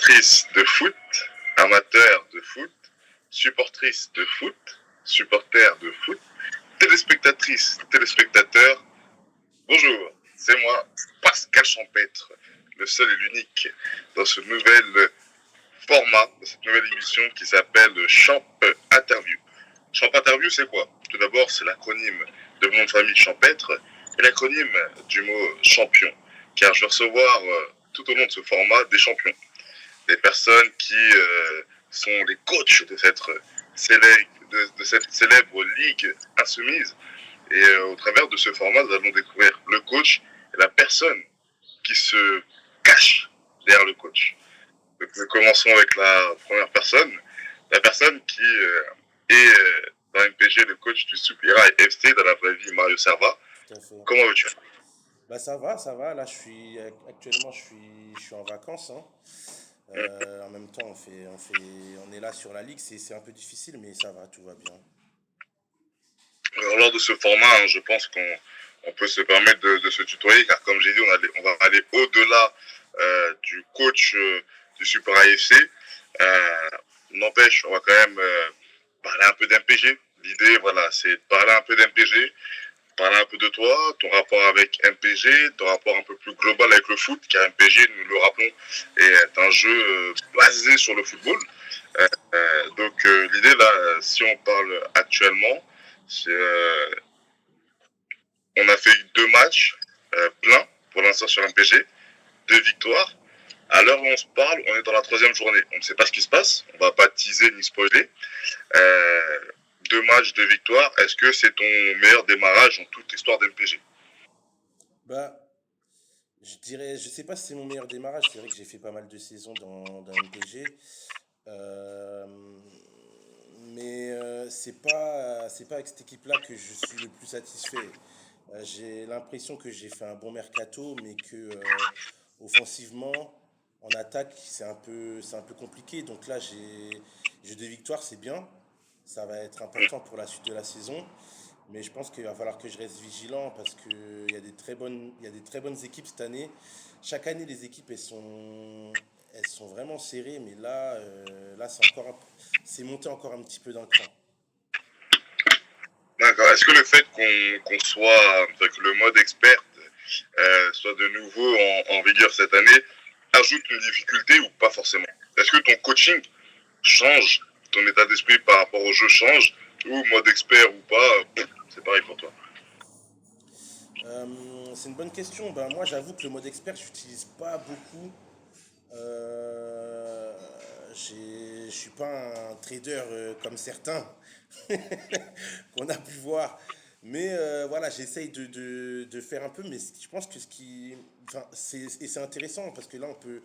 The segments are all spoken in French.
Amatrice de foot, amateur de foot, supportrice de foot, supporter de foot, téléspectatrice, téléspectateur, bonjour, c'est moi, Pascal Champêtre, le seul et l'unique dans ce nouvel format, dans cette nouvelle émission qui s'appelle Champ Interview. Champ Interview, c'est quoi? Tout d'abord, c'est l'acronyme de mon nom de famille Champêtre et l'acronyme du mot champion, car je vais recevoir tout au long de ce format des champions, des personnes qui sont les coachs de cette célèbre ligue insoumise. Et au travers de ce format, nous allons découvrir le coach et la personne qui se cache derrière le coach. Donc, nous commençons avec la première personne, la personne qui est dans MPG le coach du Soupira FC, dans la vraie vie Mario Serva. Tout à fait. Comment vas-tu? Bah ça va, ça va. Là, actuellement, je suis en vacances, hein. En même temps, on est là sur la ligue. C'est un peu difficile, mais ça va, tout va bien. Alors, lors de ce format, je pense qu'on peut se permettre de se tutoyer, car comme j'ai dit, on va aller au-delà du coach du Super AFC. N'empêche, on va quand même parler un peu d'MPG. L'idée, voilà, c'est de parler un peu d'MPG, parler un peu de toi, ton rapport avec MPG, ton rapport un peu plus global avec le foot, car MPG, nous le rappelons, est un jeu basé sur le football. Donc l'idée là, si on parle actuellement, c'est on a fait 2 matchs pleins pour l'instant sur MPG, 2 victoires. À l'heure où on se parle, on est dans la troisième journée. On ne sait pas ce qui se passe, on ne va pas teaser ni spoiler. Euh, 2 matchs, 2 victoires. Est-ce que c'est ton meilleur démarrage en toute l'histoire d'MPG? Bah, je sais pas si c'est mon meilleur démarrage. C'est vrai que j'ai fait pas mal de saisons dans MPG. Euh, mais c'est pas avec cette équipe-là que je suis le plus satisfait. J'ai l'impression que j'ai fait un bon mercato, mais que offensivement, en attaque, c'est un peu compliqué. Donc là, j'ai 2 victoires, c'est bien. Ça va être important pour la suite de la saison. Mais je pense qu'il va falloir que je reste vigilant parce qu'il y a des très bonnes équipes cette année. Chaque année, les équipes, elles sont vraiment serrées, mais là, c'est monté encore un petit peu d'un cran. D'accord. Est-ce que le fait qu'on soit, que le mode expert soit de nouveau en vigueur cette année ajoute une difficulté ou pas forcément? Est-ce que ton coaching change, ton état d'esprit par rapport au jeu change, ou mode expert ou pas, c'est pareil pour toi? C'est une bonne question. Ben, moi, j'avoue que le mode expert, je n'utilise pas beaucoup. Euh, je suis pas un trader comme certains qu'on a pu voir. Mais voilà, j'essaye de faire un peu. Mais je pense que enfin, et c'est intéressant parce que là, enfin,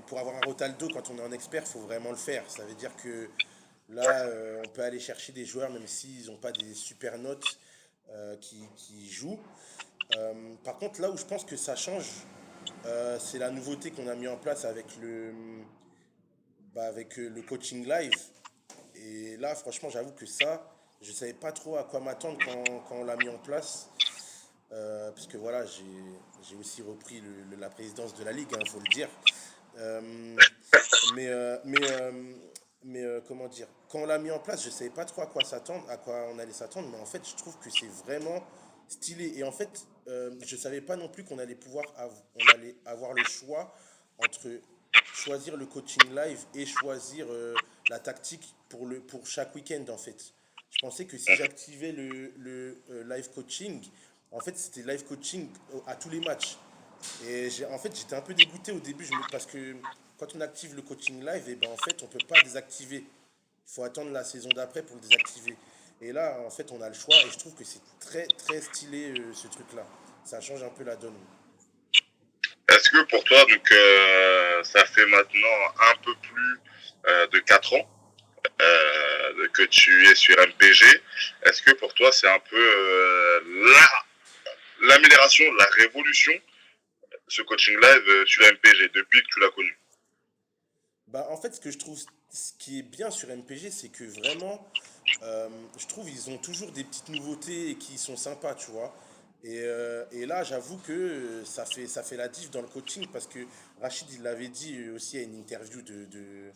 pour avoir un Rotaldo quand on est en expert, il faut vraiment le faire. Ça veut dire que là, on peut aller chercher des joueurs, même s'ils n'ont pas des super notes qui jouent. Par contre, là où je pense que ça change, c'est la nouveauté qu'on a mis en place avec le coaching live. Et là, franchement, j'avoue que ça, je ne savais pas trop à quoi m'attendre quand on l'a mis en place. Parce que voilà, j'ai aussi repris la présidence de la Ligue, il faut le dire. Euh, mais, euh, mais, euh, mais comment dire, quand on l'a mis en place, je ne savais pas trop à quoi s'attendre, à quoi on allait s'attendre, mais en fait, je trouve que c'est vraiment stylé. Et en fait, je ne savais pas non plus on allait avoir le choix entre choisir le coaching live et choisir la tactique pour chaque week-end, en fait. Je pensais que si j'activais le live coaching, en fait, c'était live coaching à tous les matchs. Et en fait, j'étais un peu dégoûté au début parce que quand on active le coaching live, et ben en fait, on peut pas désactiver. Il faut attendre la saison d'après pour le désactiver. Et là, en fait, on a le choix et je trouve que c'est très très stylé ce truc-là. Ça change un peu la donne. Est-ce que pour toi, donc ça fait maintenant un peu plus de 4 ans que tu es sur MPG, est-ce que pour toi c'est un peu l'amélioration, la révolution, ce coaching live sur MPG depuis que tu l'as connu? Bah, en fait, ce qui est bien sur MPG, c'est que vraiment, je trouve ils ont toujours des petites nouveautés qui sont sympas, tu vois. Et là, j'avoue que ça fait la diff dans le coaching parce que Rachid, il l'avait dit aussi à une interview de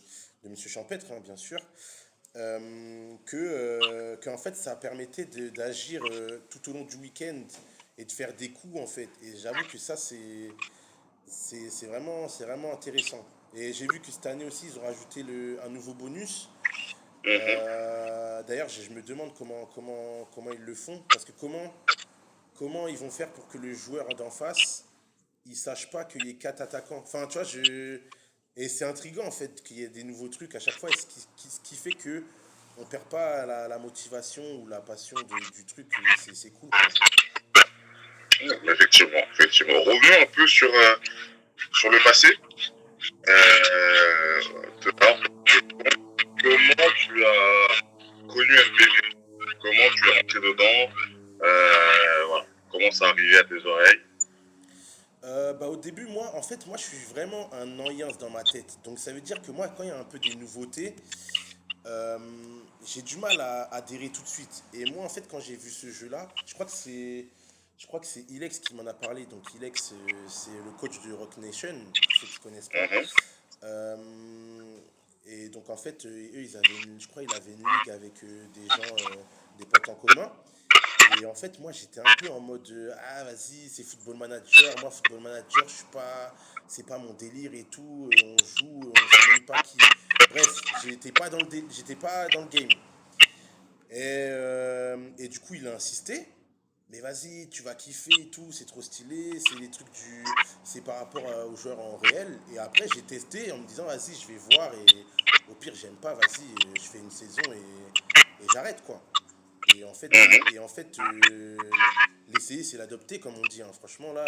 Monsieur Champêtre, hein, bien sûr, qu'en fait, ça permettait d'agir tout au long du week-end et de faire des coups, en fait. Et j'avoue que ça, c'est vraiment intéressant. Et j'ai vu que cette année aussi, ils ont rajouté un nouveau bonus. Mhm. D'ailleurs, je me demande comment ils le font. Parce que comment ils vont faire pour que le joueur d'en face, il sache pas qu'il y ait quatre attaquants. Enfin, tu vois, et c'est intriguant en fait qu'il y ait des nouveaux trucs à chaque fois. Et ce qui fait que on perd pas la motivation ou la passion du truc. Et c'est cool quoi. Effectivement, effectivement. Revenons un peu sur le passé. Euh, alors, comment tu as connu MPG? Comment tu es rentré dedans? Voilà. Comment ça arrivait à tes oreilles? Bah, au début, moi, en fait, moi, je suis vraiment un noyens dans ma tête. Donc, ça veut dire que moi, quand il y a un peu des nouveautés, euh, j'ai du mal à adhérer tout de suite. Et moi, en fait, quand j'ai vu ce jeu-là, je crois que c'est Ilex qui m'en a parlé. Donc, Ilex, c'est le coach de Rock Nation, pour ceux qui connaissent pas. Mhm. Euh, et donc, en fait, eux, je crois, il avait une ligue avec des gens, des potes en commun. Et en fait, moi, j'étais un peu en mode ah, vas-y, c'est Football Manager. Moi, Football Manager, je suis pas, c'est pas mon délire et tout. On joue, on sait même pas qui. Bref, j'étais pas dans le game. Et du coup, il a insisté. Mais vas-y, tu vas kiffer et tout, c'est trop stylé, c'est les trucs c'est par rapport aux joueurs en réel. Et après, j'ai testé en me disant, vas-y, je vais voir et au pire, j'aime pas, vas-y, je fais une saison et j'arrête quoi. Mhm. Et en fait l'essayer, c'est l'adopter, comme on dit, hein. Franchement, là,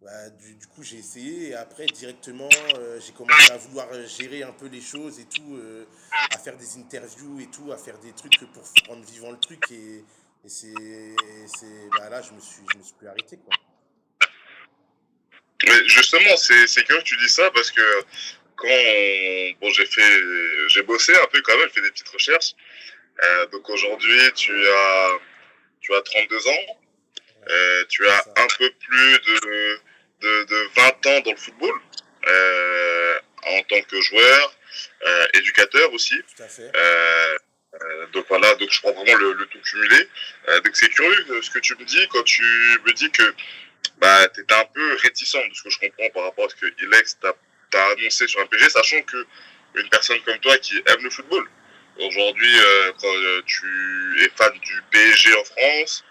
bah, du coup, j'ai essayé et après, directement, j'ai commencé à vouloir gérer un peu les choses et tout, à faire des interviews et tout, à faire des trucs pour rendre vivant le truc. Bah, là, je me suis plus arrêté, quoi. Mais justement, c'est curieux que tu dis ça parce que bon, j'ai bossé un peu quand même, fait des petites recherches. Donc aujourd'hui, tu as 32 ans, Ouais, tu c'est as ça, un peu plus de 20 ans dans le football en tant que joueur, éducateur aussi. tout à fait. Euh, donc voilà, donc je prends vraiment le tout cumulé. Donc c'est curieux ce que tu me dis quand tu me dis que bah, tu étais un peu réticent de ce que je comprends par rapport à ce que Ilex t'a annoncé sur un PG, sachant que une personne comme toi qui aime le football, aujourd'hui, quand tu es fan du PSG en France,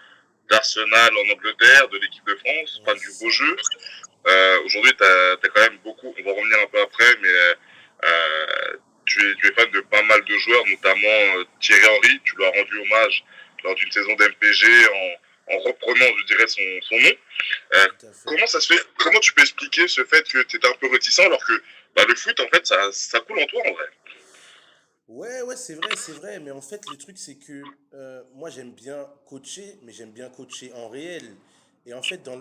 d'Arsenal en Angleterre, de l'équipe de France, Ouais, fan du c'est beau ça. jeu, aujourd'hui, tu as quand même beaucoup, on va revenir un peu après, mais tu es fan de pas mal de joueurs, notamment Thierry Henry, tu lui as rendu hommage lors d'une saison d'MPG en reprenant, je dirais, son nom. Euh, Tout à fait. comment ça se fait? Comment tu peux expliquer ce fait que tu étais un peu réticent alors que bah, le foot, en fait, ça coule en toi en vrai? Ouais, ouais, c'est vrai, mais en fait, le truc, c'est que moi, j'aime bien coacher, mais j'aime bien coacher en réel. Et en fait, dans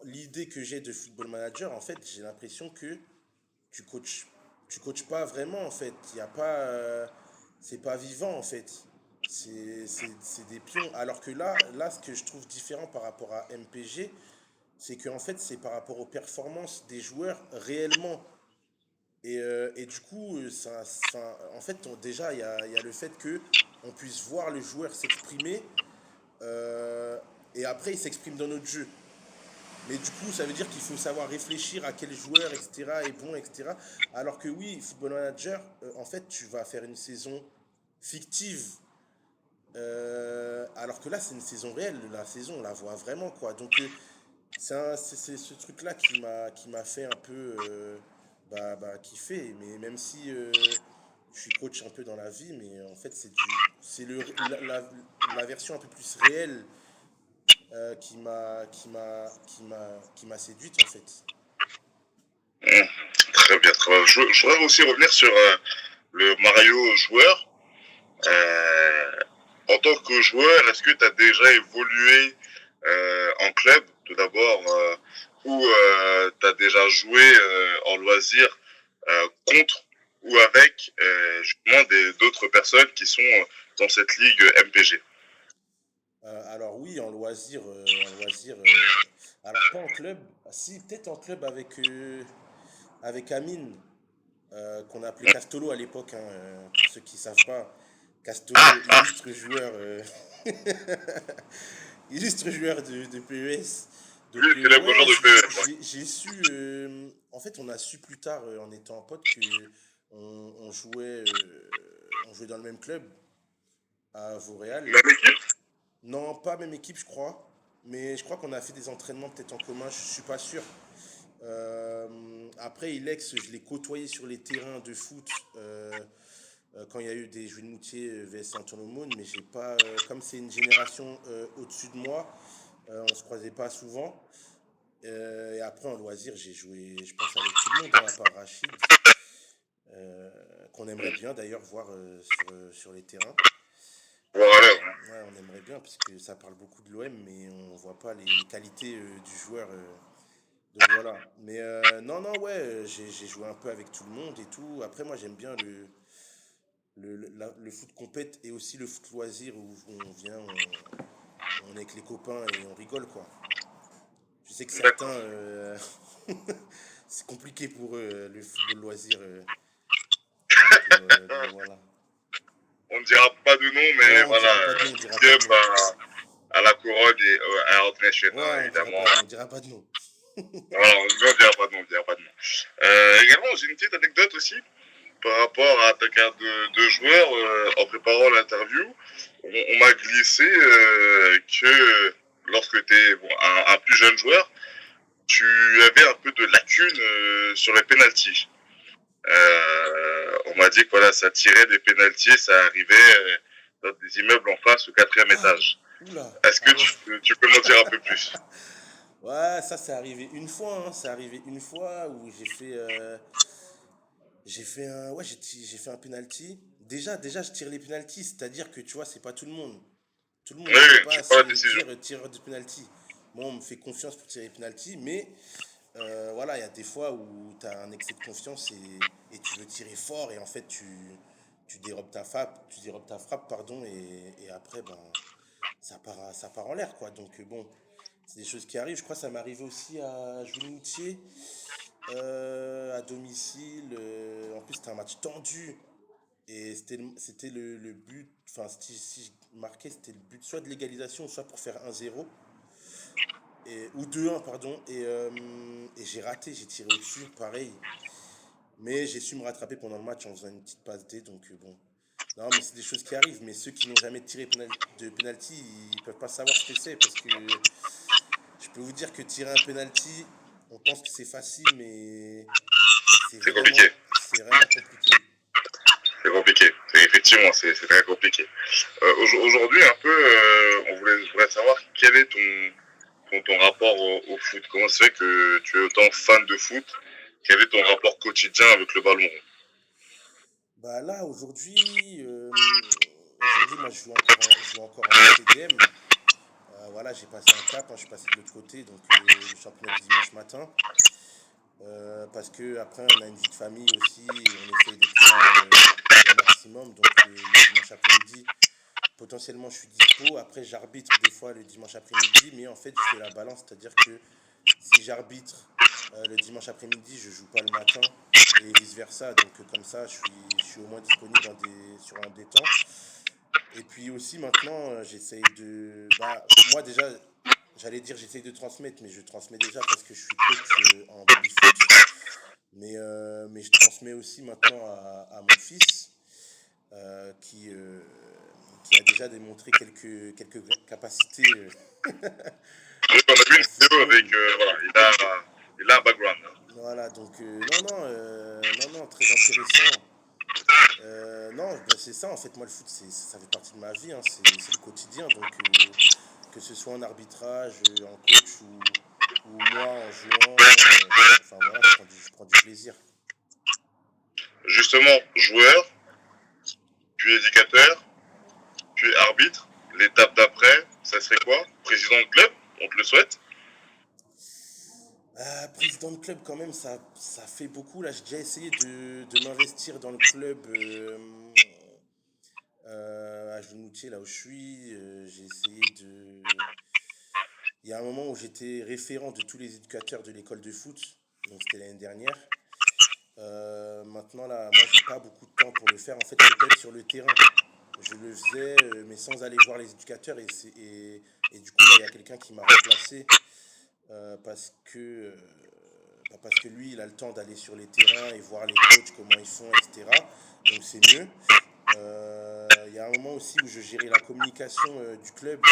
l'idée que j'ai de football manager, en fait, j'ai l'impression que tu coaches, tu coaches pas vraiment, en fait. Il y a pas, c'est pas vivant, en fait. C'est des pions. Alors que là, ce que je trouve différent par rapport à MPG, c'est que en fait, c'est par rapport aux performances des joueurs réellement. Et du coup, en fait, déjà, il y a le fait que on puisse voir le joueur s'exprimer euh, et après, il s'exprime dans notre jeu. Mais du coup, ça veut dire qu'il faut savoir réfléchir à quel joueur, etc., est bon, etc. Alors que oui, Football Manager, en fait, tu vas faire une saison fictive. Alors que là, c'est une saison réelle. La saison, on la voit vraiment, quoi. Donc, c'est ce truc-là qui m'a fait un peu kiffer. Mais même si je suis coach un peu dans la vie, mais en fait, c'est la version un peu plus réelle qui m'a séduite, en fait. Mmh. Très bien, très bien. Je voudrais aussi revenir sur le Mario joueur. Euh, En tant que joueur, est-ce que tu as déjà évolué en club, tout d'abord, ou tu as déjà joué en loisir contre ou avec justement d'autres personnes qui sont dans cette ligue MPG? Alors oui, en loisir, alors pas en club, ah, si peut-être en club avec Amine, qu'on appelait Castolo à l'époque, hein, pour ceux qui savent pas. Castolo, illustre joueur, illustre joueur de PES. Donc Lui, c'est le beau ouais, jour de PES, ouais. j'ai su, en fait on a su plus tard en étant potes que on jouait dans le même club à Vauréal. Même équipe? Non, pas même équipe, je crois. Mais je crois qu'on a fait des entraînements peut-être en commun, je suis pas sûr. Après, Ilex, je l'ai côtoyé sur les terrains de foot quand il y a eu des Jules Moutier vs Antoine Aumône, mais j'ai pas, comme c'est une génération au-dessus de moi, on se croisait pas souvent. Et après, en loisir, j'ai joué, je pense, avec tout le monde, hein, à part Rachid, euh, qu'on aimerait bien d'ailleurs voir sur les terrains. Voilà. Ouais, on aimerait bien, parce que ça parle beaucoup de l'OM, mais on voit pas les qualités du joueur. Donc voilà. Mais non, non, ouais, j'ai joué un peu avec tout le monde et tout. Après, moi, j'aime bien le foot compète et aussi le foot loisir où on vient, on est avec les copains et on rigole, quoi. Je sais que certains, D'accord. c'est compliqué pour eux, le football loisir. Donc voilà. On ne dira pas de nom, mais Non, on voilà, dira pas de nom, on dira big pas de up nom. à la couronne et à Out Nation, Ouais, hein, on dira évidemment. pas de nom, on dira pas de nom. Voilà, on ne dira pas de nom, on ne dira pas de nom. Également, j'ai une petite anecdote aussi par rapport à ta carte de joueur. En préparant l'interview, on m'a glissé que lorsque tu es bon, un plus jeune joueur, tu avais un peu de lacunes sur les pénalties. On m'a dit que voilà, ça tirait des pénalties, ça arrivait dans des immeubles en face au quatrième Ah, étage. oula, Est-ce que ah ouais. tu peux m'en dire un peu plus? Ouais, ça c'est arrivé une fois, hein. C'est arrivé une fois où j'ai fait un penalty. Déjà, je tire les penalties, c'est-à-dire que tu vois, c'est pas tout le monde. Tout le Oui, monde ne peut oui, pas tu prends la se décision. dire tireur de penalty. Moi, on me fait confiance pour tirer les penalty, mais voilà, il y a des fois où tu as un excès de confiance et tu veux tirer fort et en fait tu dérobes ta frappe, pardon, et après ben ça part en l'air quoi. Donc bon, c'est des choses qui arrivent. Je crois que ça m'est arrivé aussi à Jules Moutier, à domicile. En plus, c'était un match tendu. Et c'était le but, enfin, si je marquais, c'était le but soit de l'égalisation, soit pour faire 1-0, ou 2-1, pardon. Et j'ai raté, j'ai tiré au-dessus, pareil. Mais j'ai su me rattraper pendant le match en faisant une petite passe D, donc bon. Non, mais c'est des choses qui arrivent. Mais ceux qui n'ont jamais tiré de penalty, ils peuvent pas savoir ce que c'est, parce que je peux vous dire que tirer un penalty, on pense que c'est facile, mais C'est compliqué. c'est vraiment compliqué. C'est compliqué. Effectivement, c'est très compliqué. Aujourd'hui, un peu, je voudrais savoir quel est ton rapport au foot. Comment c'est fait que tu es autant fan de foot? Quel est ton rapport quotidien avec le ballon rond? Bah là, aujourd'hui, moi, je joue encore en CDM. Voilà, j'ai passé un cap, hein, je suis passé de l'autre côté, donc le championnat du dimanche matin. Parce que après, on a une vie de famille aussi, et on essaye d'être là au maximum. Donc le dimanche après-midi, potentiellement, je suis dispo. Après, j'arbitre des fois le dimanche après-midi, mais en fait, je fais la balance, c'est-à-dire que si j'arbitre le dimanche après-midi, je joue pas le matin et vice-versa. Donc comme ça, je suis au moins disponible sur un des temps. Et puis aussi maintenant, j'essaye de... Bah, moi déjà, j'allais dire j'essaye de transmettre, mais je transmets déjà parce que je suis coach en baby-foot. Mais je transmets aussi maintenant à mon fils qui a déjà démontré quelques capacités Oui, on a vu en une vidéo avec, football. voilà, il a un background. Voilà, donc non, non, non, non, très intéressant. Non, bah, c'est ça, en fait, moi, le foot, ça fait partie de ma vie, hein, c'est le quotidien. Donc, que ce soit en arbitrage, en coach ou moi en jouant, enfin voilà, je prends du plaisir. Justement, joueur, puis éducateur, puis arbitre. L'étape d'après, ça serait quoi? Président de club? On te le souhaite. Président de club, quand même, ça fait beaucoup. Là, j'ai déjà essayé de m'investir dans le club à Joulmoutier, là où je suis, j'ai essayé de. Il y a un moment où j'étais référent de tous les éducateurs de l'école de foot, donc c'était l'année dernière. Maintenant, là, moi, j'ai pas beaucoup de temps pour le faire. En fait, je peux être sur le terrain. Je le faisais, mais sans aller voir les éducateurs. Et du coup, là, il y a quelqu'un qui m'a remplacé parce que, parce que lui, il a le temps d'aller sur les terrains et voir les coachs, comment ils font, etc. Donc, c'est mieux. Il y a un moment aussi où je gérais la communication du club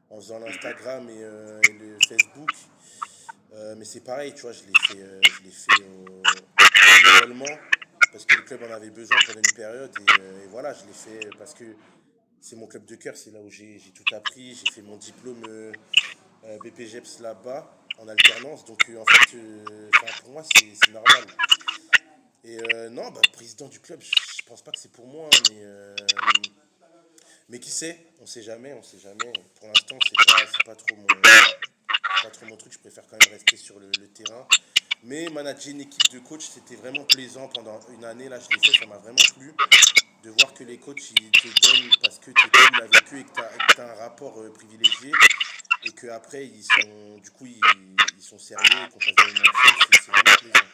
en faisant l'Instagram et le Facebook. Mais c'est pareil, tu vois, je l'ai fait bénévolement parce que le club en avait besoin pendant une période et voilà, je l'ai fait parce que c'est mon club de cœur, c'est là où j'ai tout appris, j'ai fait mon diplôme BPGEPS là-bas en alternance, donc en fait, pour moi c'est normal. Et non, bah, président du club, je pense pas que c'est pour moi, hein, mais qui sait, on sait jamais, on sait jamais. Pour l'instant, c'est pas trop c'est pas trop mon truc, je préfère quand même rester sur le terrain. Mais manager une équipe de coach, c'était vraiment plaisant pendant une année. Là, je l'ai fait, ça m'a vraiment plu de voir que les coachs, ils te donnent parce que tu es cool avec eux et que tu as un rapport privilégié et qu'après, du coup, ils sont sérieux et qu'on passe dans l'émotion, c'est vraiment plaisant.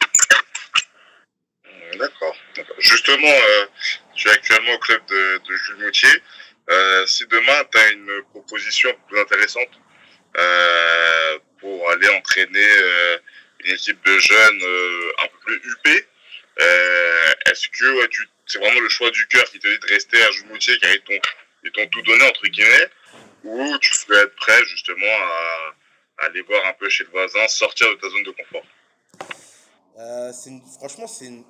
D'accord. D'accord. Justement, tu es actuellement au club de Jules Moutier. Si demain, tu as une proposition plus intéressante pour aller entraîner une équipe de jeunes un peu plus huppée, est-ce que ouais, c'est vraiment le choix du cœur qui te dit de rester à Jules Moutier car ils t'ont tout donné, entre guillemets, ou tu peux être prêt justement à aller voir un peu chez le voisin, sortir de ta zone de confort? Franchement, c'est une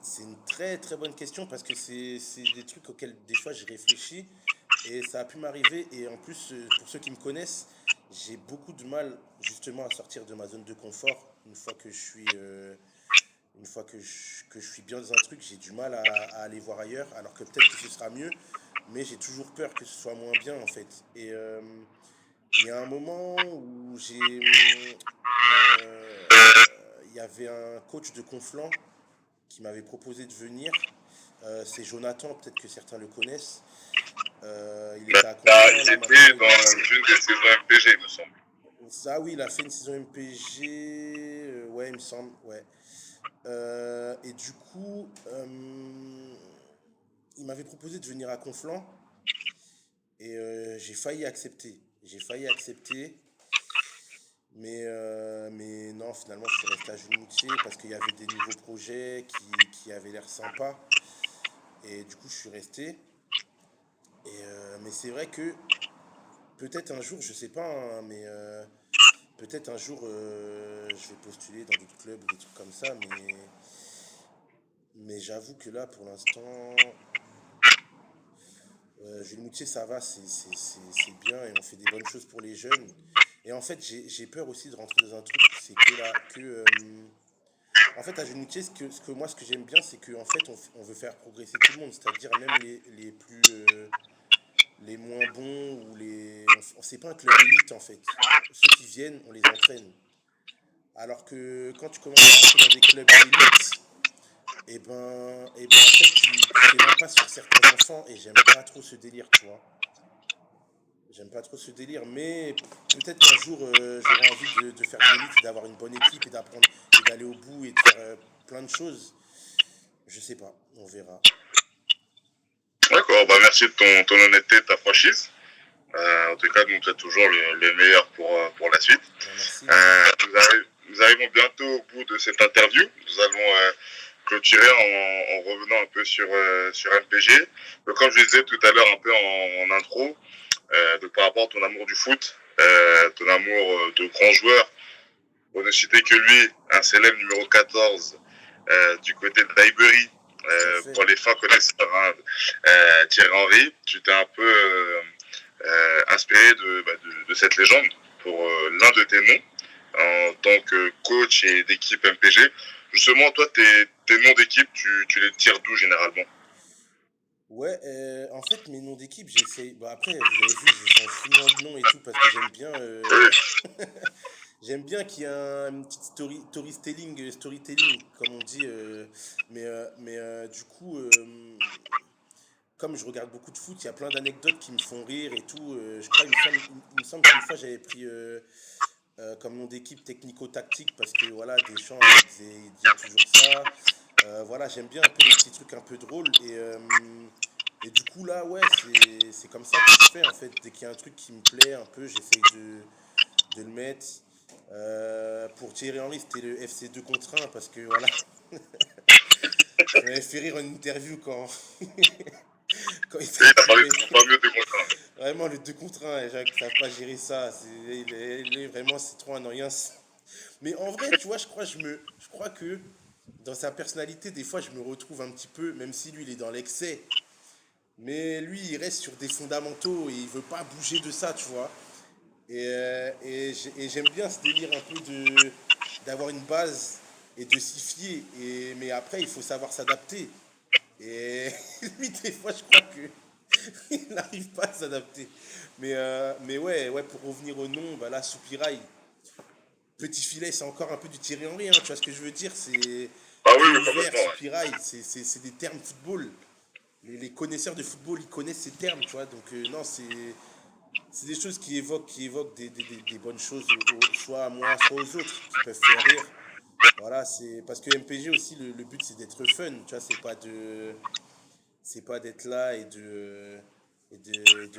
très très bonne question parce que c'est des trucs auxquels des fois je réfléchis et ça a pu m'arriver. Et en plus, pour ceux qui me connaissent, j'ai beaucoup de mal justement à sortir de ma zone de confort. Une fois que je suis bien dans un truc, j'ai du mal à aller voir ailleurs, alors que peut-être que ce sera mieux, mais j'ai toujours peur que ce soit moins bien en fait. Et il y a un moment où il y avait un coach de Conflans qui m'avait proposé de venir. C'est Jonathan, peut-être que certains le connaissent. Il était à Conflans, Il là était maintenant dans une des saisons MPG, il me semble. ça oui, il a fait une saison MPG, ouais, il me semble, ouais. Et du coup, il m'avait proposé de venir à Conflans et j'ai failli accepter. J'ai failli accepter, mais non, finalement, je suis resté à Jules-Moutier parce qu'il y avait des nouveaux projets qui avaient l'air sympas. Et du coup, je suis resté. Mais c'est vrai que peut-être un jour, je sais pas, hein, mais peut-être un jour, je vais postuler dans d'autres clubs ou des trucs comme ça. Mais j'avoue que là, pour l'instant, Jules Moutier, ça va, c'est bien et on fait des bonnes choses pour les jeunes. Et en fait, j'ai peur aussi de rentrer dans un truc, c'est que là, en fait, à Jules Moutier, ce que j'aime bien, c'est qu'en fait, on veut faire progresser tout le monde, c'est-à-dire même les moins bons ou c'est pas un club élite en fait. Ceux qui viennent, on les entraîne. Alors que quand tu commences à rentrer dans des clubs élites, en fait, tu fais l'impasse sur certains enfants et j'aime pas trop ce délire, tu vois. J'aime pas trop ce délire, mais peut-être qu'un jour j'aurai envie de faire de l'élite et d'avoir une bonne équipe et d'apprendre et d'aller au bout et de faire plein de choses. Je sais pas, on verra. D'accord, bah merci de ton honnêteté et ta franchise. En tout cas, nous souhaite toujours le meilleur pour la suite. Ben, merci. Nous arrivons bientôt au bout de cette interview. Nous allons clôturer en revenant un peu sur MPG. Donc, comme je disais tout à l'heure un peu en intro, donc par rapport à ton amour du foot, ton amour de grands joueurs, pour ne citer que lui, un célèbre numéro 14 du côté de d'Highbury, Tout à fait. pour les fins connaisseurs, hein, Thierry Henry, tu t'es un peu inspiré de cette légende pour l'un de tes noms en tant que coach et d'équipe MPG. Justement, toi, tes noms d'équipe, tu les tires d'où généralement? Ouais, en fait, mes noms d'équipe, j'essaye. Bah, après, vous avez vu, je change souvent de nom et tout parce que j'aime bien, Oui, j'aime bien qu'il y ait une petite storytelling, comme on dit. Du coup, comme je regarde beaucoup de foot, il y a plein d'anecdotes qui me font rire et tout. Je crois, il me semble qu'une fois j'avais pris comme nom d'équipe technico-tactique parce que voilà, Deschamps il disait toujours ça. Voilà, j'aime bien un peu les petits trucs un peu drôles et du coup là, ouais, c'est comme ça que je fais en fait. Dès qu'il y a un truc qui me plaît un peu, j'essaye de le mettre. Pour Thierry Henry, c'était le FC 2 contre 1 parce que voilà, ça m'avait fait rire en interview quand, quand il Et il a parlé s'attirait. de son fameux démonstration. Vraiment, le 2 contre 1, les gens qui ne savent pas gérer ça, vraiment, c'est trop annoyant. Mais en vrai, tu vois, je crois que dans sa personnalité, des fois, je me retrouve un petit peu, même si lui, il est dans l'excès, mais lui, il reste sur des fondamentaux et il veut pas bouger de ça, tu vois. Et j'aime bien ce délire un peu d'avoir une base et de s'y fier. Mais après, il faut savoir s'adapter. Et lui, des fois, je crois que il n'arrive pas à s'adapter. Mais ouais, ouais, pour revenir au nom, bah là, Soupirail, petit filet, c'est encore un peu du Thierry Henry, hein, tu vois ce que je veux dire? C'est Ah oui, jeu oui, ouvert, complètement, ouais. Soupirail, c'est des termes football. Les connaisseurs de football, ils connaissent ces termes, tu vois. Donc, non, c'est des choses qui évoquent des bonnes choses, soit à moi, soit aux autres, qui peuvent faire rire. Voilà, c'est parce que MPG aussi, le but, c'est d'être fun, tu vois, c'est pas d'être là et de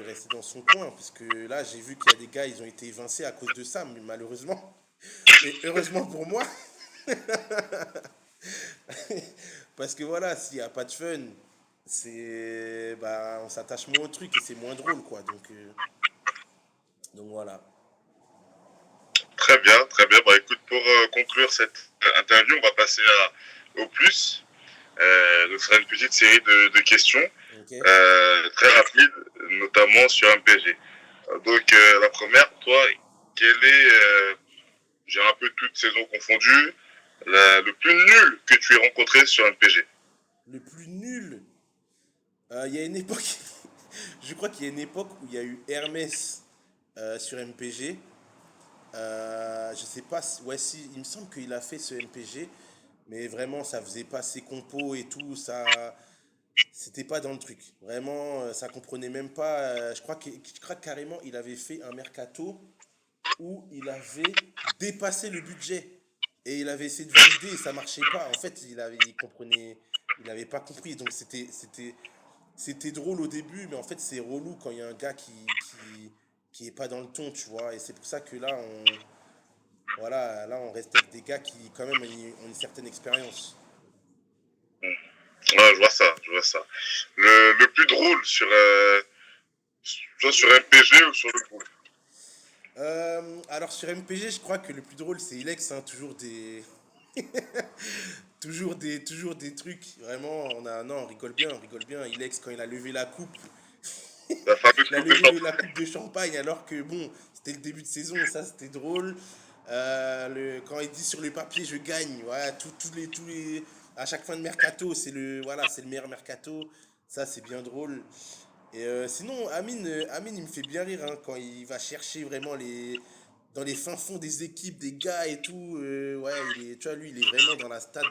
rester dans son coin. Parce que là, j'ai vu qu'il y a des gars, ils ont été évincés à cause de ça, mais malheureusement. Et heureusement pour moi, parce que voilà, s'il n'y a pas de fun, bah, on s'attache moins au truc et c'est moins drôle, quoi. Donc voilà. Très bien, très bien. Bah écoute, pour conclure cette interview, on va passer au plus. Donc, ce sera une petite série de questions Ok. très rapides, notamment sur un PSG. Donc, la première, toi, quel est, j'ai un peu toutes saisons confondues, le plus nul que tu aies rencontré sur un PSG? Le plus nul, il y a une époque, je crois qu'il y a une époque où il y a eu Hermès sur MPG. Je sais pas, ouais, si, il me semble qu'il a fait ce MPG, mais vraiment, ça faisait pas ses compos et tout, ça, c'était pas dans le truc. Vraiment, ça comprenait même pas. Je crois que carrément, il avait fait un mercato où il avait dépassé le budget et il avait essayé de valider et ça marchait pas. En fait, il comprenait, il n'avait pas compris. Donc c'était drôle au début, mais en fait, c'est relou quand il y a un gars qui est pas dans le ton, tu vois. Et c'est pour ça que là, voilà, là, on reste avec des gars qui, quand même, ont une certaine expérience. Ouais, je vois ça, je vois ça. Le plus drôle sur, soit sur MPG ou sur le groupe. Alors sur MPG, je crois que le plus drôle, c'est Ilex, hein, toujours des trucs. Vraiment, non, on rigole bien, on rigole bien. Ilex, quand il a levé la coupe, La fameuse il a coupe de levé champion. la coupe de champagne alors que bon, c'était le début de saison, ça c'était drôle. Quand il dit sur le papier je gagne, voilà, à chaque fin de mercato, c'est le meilleur mercato, ça c'est bien drôle. Et sinon, Amine, il me fait bien rire hein, quand il va chercher vraiment dans les fins fonds des équipes, des gars et tout. Ouais, tu vois, lui, il est vraiment dans la stat,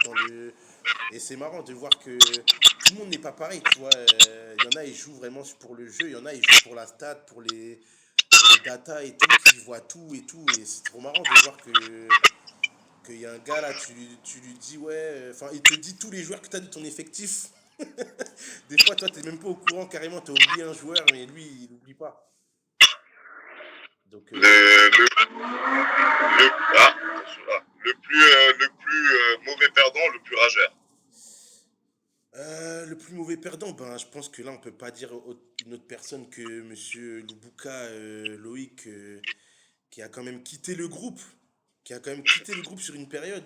et c'est marrant de voir que tout le monde n'est pas pareil, tu vois. Il y en a, ils jouent vraiment pour le jeu, il y en a, ils jouent pour la stat, pour les datas et tout, qui voient tout et tout. Et c'est trop marrant de voir qu'il y a un gars là, tu lui dis, ouais, enfin, il te dit tous les joueurs que tu as de ton effectif. Des fois, toi, t'es même pas au courant, carrément, t'as oublié un joueur, mais lui, il n'oublie pas. Donc, Attention là. Le plus mauvais perdant, le plus rageur. le plus mauvais perdant, ben, je pense que là, on peut pas dire une autre personne que Monsieur Lubuka Loïc, qui a quand même quitté le groupe, qui a quand même quitté le groupe sur une période.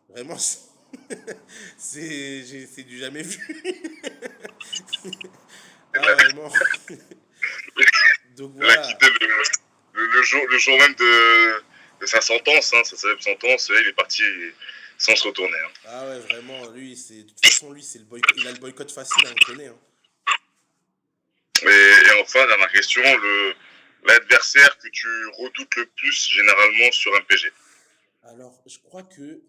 Vraiment, c'est du jamais vu. Ah, vraiment. Donc Il a voilà. quitté le jour même de sa sentence, hein, sa célèbre sentence, et il est parti sans se retourner. Hein. Ah ouais, vraiment, de toute façon, lui, c'est le boycott. Il a le boycott facile, hein, on le connaît. Hein. Et enfin, dernière question, l'adversaire que tu redoutes le plus généralement sur un PG. Alors, je crois que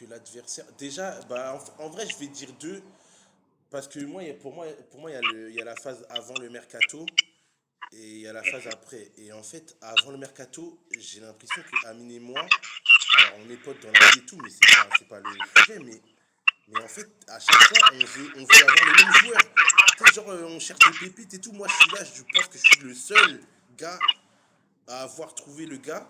l'adversaire. Déjà, bah, en vrai, je vais dire deux. parce que pour moi, il y a la phase avant le mercato et il y a la phase après. Et en fait, avant le mercato, j'ai l'impression que Amine et moi, alors on est potes dans la vie et tout, mais c'est pas le sujet, mais en fait, à chaque fois, on veut avoir les mêmes joueurs. Tu sais, genre, on cherche des pépites et tout. Moi, je suis là, je pense que je suis le seul gars à avoir trouvé le gars.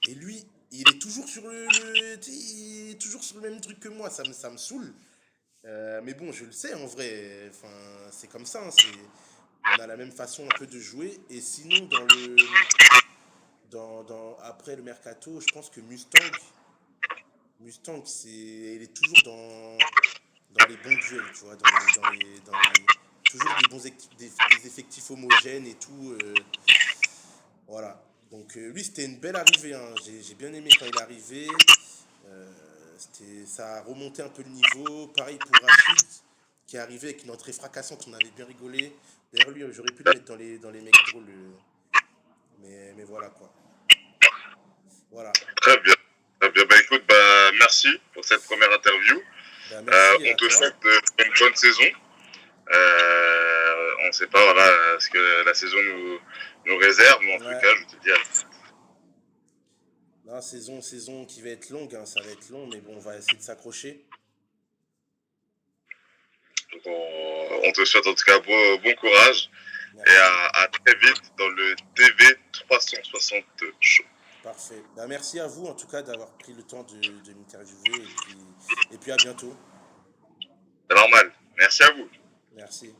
Et lui, il est toujours sur tu sais, il est toujours sur le même truc que moi. Ça me saoule. Mais bon, je le sais en vrai. Enfin, c'est comme ça, hein, on a la même façon un peu de jouer. Et sinon, après le mercato, je pense que Mustang, il est toujours dans les bons duels, tu vois, toujours des effectifs homogènes et tout. Voilà. Donc lui, c'était une belle arrivée, hein. J'ai bien aimé quand il est arrivé. Euh, ça a remonté un peu le niveau. Pareil pour Rachid, qui est arrivé avec une entrée fracassante. On avait bien rigolé. D'ailleurs, lui, j'aurais pu le mettre dans les mecs drôles. Mais voilà quoi. Voilà. Très bien. Très bien. Bah écoute, bah merci pour cette première interview. Ben, merci On à te toi. souhaite une bonne saison. On ne sait pas voilà, ce que la saison nous réserve, mais en tout Ouais. cas, je te dis Non, saison qui va être longue, hein, ça va être long, mais bon, on va essayer de s'accrocher. donc on te souhaite en tout cas bon courage et Merci. à très vite dans le TV 360 Show. Parfait. Ben, merci à vous, en tout cas, d'avoir pris le temps de m'interviewer. Et puis à bientôt. C'est normal. Merci à vous. Merci.